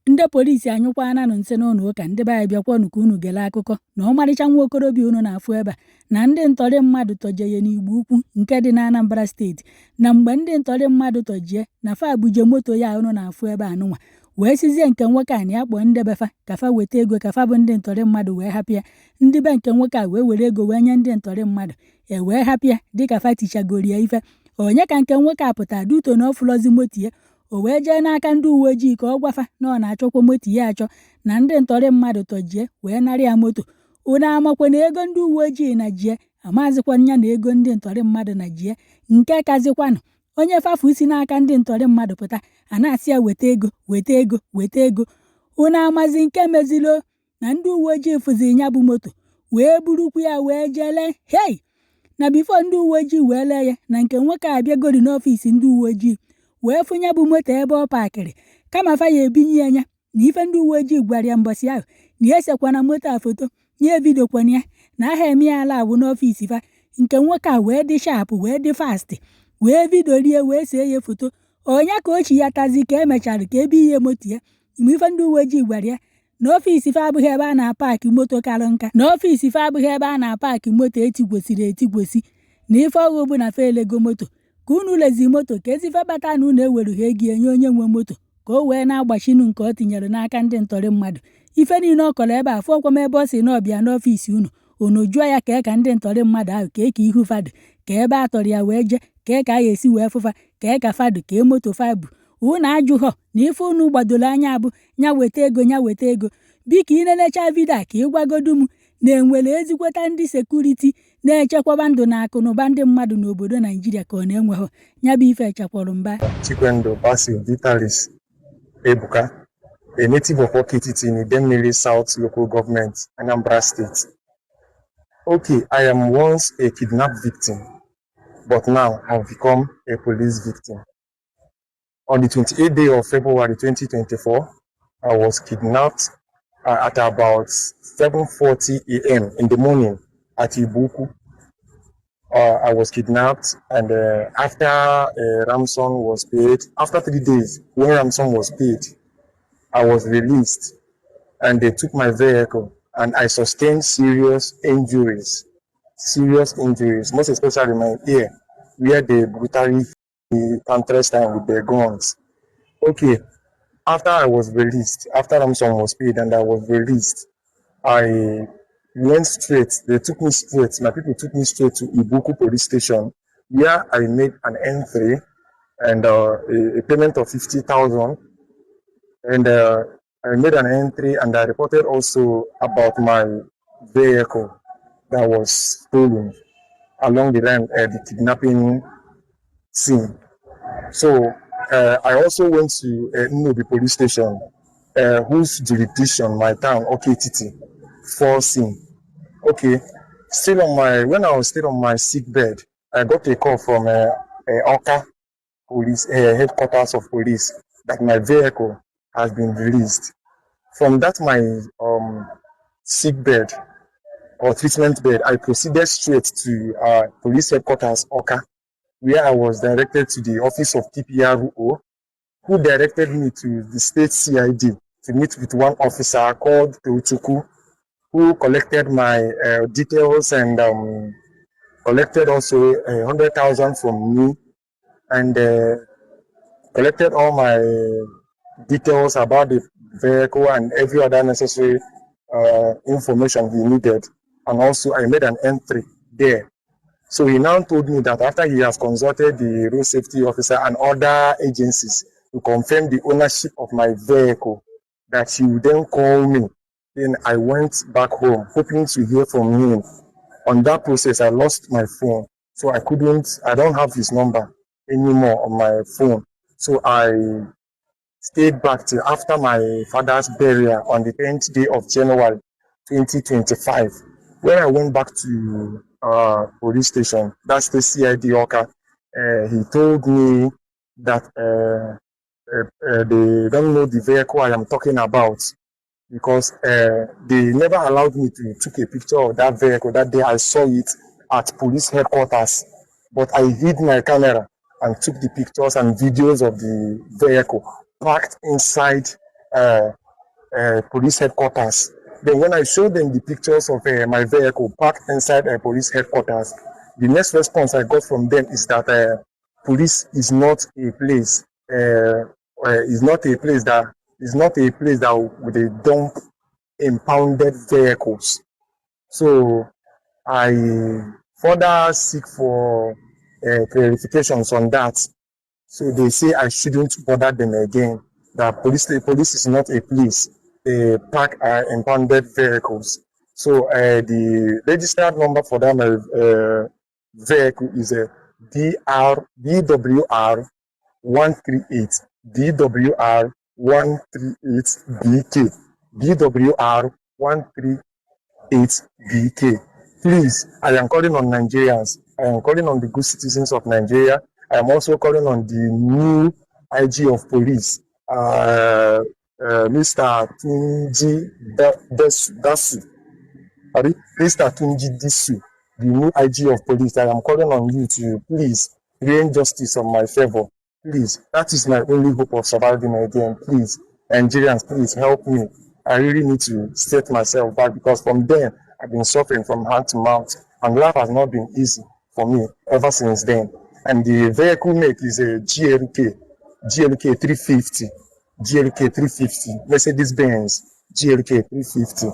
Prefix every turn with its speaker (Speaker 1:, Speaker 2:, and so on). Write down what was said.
Speaker 1: Ndị polisi anyụkwana nụ nsị n'ụlọ ụka ndị be anyị bịakwanụ ka unu gele akụkọ na ọmarịcha nwa okorobịa unu na-afụ ebe a na ndị ntọrị mmadụ tọjeye n'Igbo Ukwu nke dị na Anambra steeti, na mgbe ndị ntọrị mmadụ tọjie na fa buje moto ya unu na-afụ ebe anụnwa wee sizie nke nwoke a na ya kpọọ ndị befa ka fa weta ego ka fa bụ ndị ntọrị mmadụ wee hapịa. Ndị be nke nwoke a wee were ego wee nye ndị ntọrị mmadụ wee hapịa dịka fa tichagori ya ife. Onye ka nke nwoke a pụtara duto na ọfụlọzi moto ya, o wee jee n'aka ndị uwe ojii ka ọ gwafa na ọ na-achọkwa moto ya achọ na ndị ntọrị mmadụ tọjie wee narị ya moto. Unu amakwa na ego ndị uwe ojii na jie amazikwa nya na ego ndị ntọrị mmadụ na jie. Nke kazikwanụ, onye fafu si n'aka ndị ntọrị mmadụ pụta a na-asị ya weta ego weta ego weta ego. Unu amazi nke mezilo na ndị uwe ojii fụziri ya bụ moto wee burukwu ya wee jele hei na bifo ndị uwe ojii wee lee ya na nke nwoke a bịagori n'ọfisi ndị uwe ojii wee fụnya bụ moto ebe ọ pakịrị kama fa ya ebinye ya na ife ndị uwe ojii gwara ya mbọsị ahụ na ya esekwana moto a foto nye vidokwana ya na aha eme ya ala awụ n'ọfisi fa. Nke nwoke a wee dị shapụ wee dị fasti wee vidorie wee see ya foto. Onye ka ochi ya tazi ka emechara ka ebe ihe moto ya mgbe ife ndị uwe ojii gwara ya na ọfisi fa abụghị ebe a na-apaki moto karụ nka, na ọfisi fa abụghị ebe a na-apaki moto etigwesiri etigwesi, na ife ọghụ bụ na fa elego moto ka unu lezi moto ka ezife bata na unu ewerughị ego enye onye nwe moto ka o wee na-agbachinu nke ọ tinyere n'aka ndị ntọrị mmadụ. Ife niile ọ kọrọ ebe a fụọkwa m ebe ọ si na ọbịa n'ọfisi unu jụọ ya ka ndị ntọrị mmadụ ahụ ka ihu fadụ ka ebe a tọrọ ya wee jee ka a ga-esi wee fụfa ka fadụ ka moto fa bụ. Unu ajụghọ na ife unu gbadoro anya abụ nya weta ego nya weta ego. Biko ị na-elecha vidio a ka ị gwagodu m na enwere ezikweta ndị sekuriti na-echekwaba ndụ na akụ na ụba ndị mmadụ n'obodo Naijiria ka ọ na-enweghọ. Ya bụ ife echekwọrọ mba.
Speaker 2: Chikwendo Basil Vitalis Ebuka, a native of Okititi in Idemili South Local Government, Anambra State. Okay, I am once a kidnapped victim, but now I have become a police victim. On the 28th day of February 2024, I was kidnapped at about 7:40 a.m. in the morning at Ibuku. I was kidnapped, and after ransom was paid, after 3 days, when ransom was paid, I was released, and they took my vehicle, and I sustained serious injuries, most especially my ear, where they brutally countered time with their guns. Okay, after I was released, after ransom was paid and I was released, I went straight, my people took me straight to Ibuku police station, where I made an entry and a payment of 50,000. And I made an entry and I reported also about my vehicle that was stolen along the line at the kidnapping scene. So I also went to the police station, whose jurisdiction, my town, Okititi, for scene. Okay, when I was still on my sick bed, I got a call from Oka police, headquarters of police, that my vehicle has been released. From that, my sick bed or treatment bed, I proceeded straight to police headquarters, Oka, where I was directed to the office of TPRO, who directed me to the state CID to meet with one officer called Teuchuku, who collected my details and collected also 100,000 from me, and collected all my details about the vehicle and every other necessary information he needed. And also I made an entry there. So he now told me that after he has consulted the road safety officer and other agencies to confirm the ownership of my vehicle, that he would then call me. Then I went back home, hoping to hear from him. On that process, I lost my phone. So I don't have his number anymore on my phone. So I stayed back till after my father's burial on the 10th day of January 2025. When I went back to police station, that's the CID Oka, he told me that they don't know the vehicle I am talking about, because they never allowed me to take a picture of that vehicle. That day I saw it at police headquarters, but I hid my camera and took the pictures and videos of the vehicle parked inside police headquarters. Then when I showed them the pictures of my vehicle parked inside a police headquarters, the next response I got from them is that police is not a place. Is not a place that they dump impounded vehicles. So I further seek for clarifications on that. So they say I shouldn't bother them again. That the police is not a place. They park impounded vehicles. So the registered number for that vehicle is a DWR 138 DWR 138 BK DWR 138 BK. Please, I am calling on Nigerians. I am calling on the good citizens of Nigeria. I am also calling on the new IG of police, Mr. Tunji Dasu. Mr. Tunji Disu, the new IG of police. I am calling on you to please rain justice on my favor. Please, that is my only hope of surviving again. Please, Nigerians, please help me. I really need to set myself back because from then I've been suffering from hand to mouth, and life has not been easy for me ever since then. And the vehicle make is a GLK 350, GLK 350, Mercedes Benz GLK 350.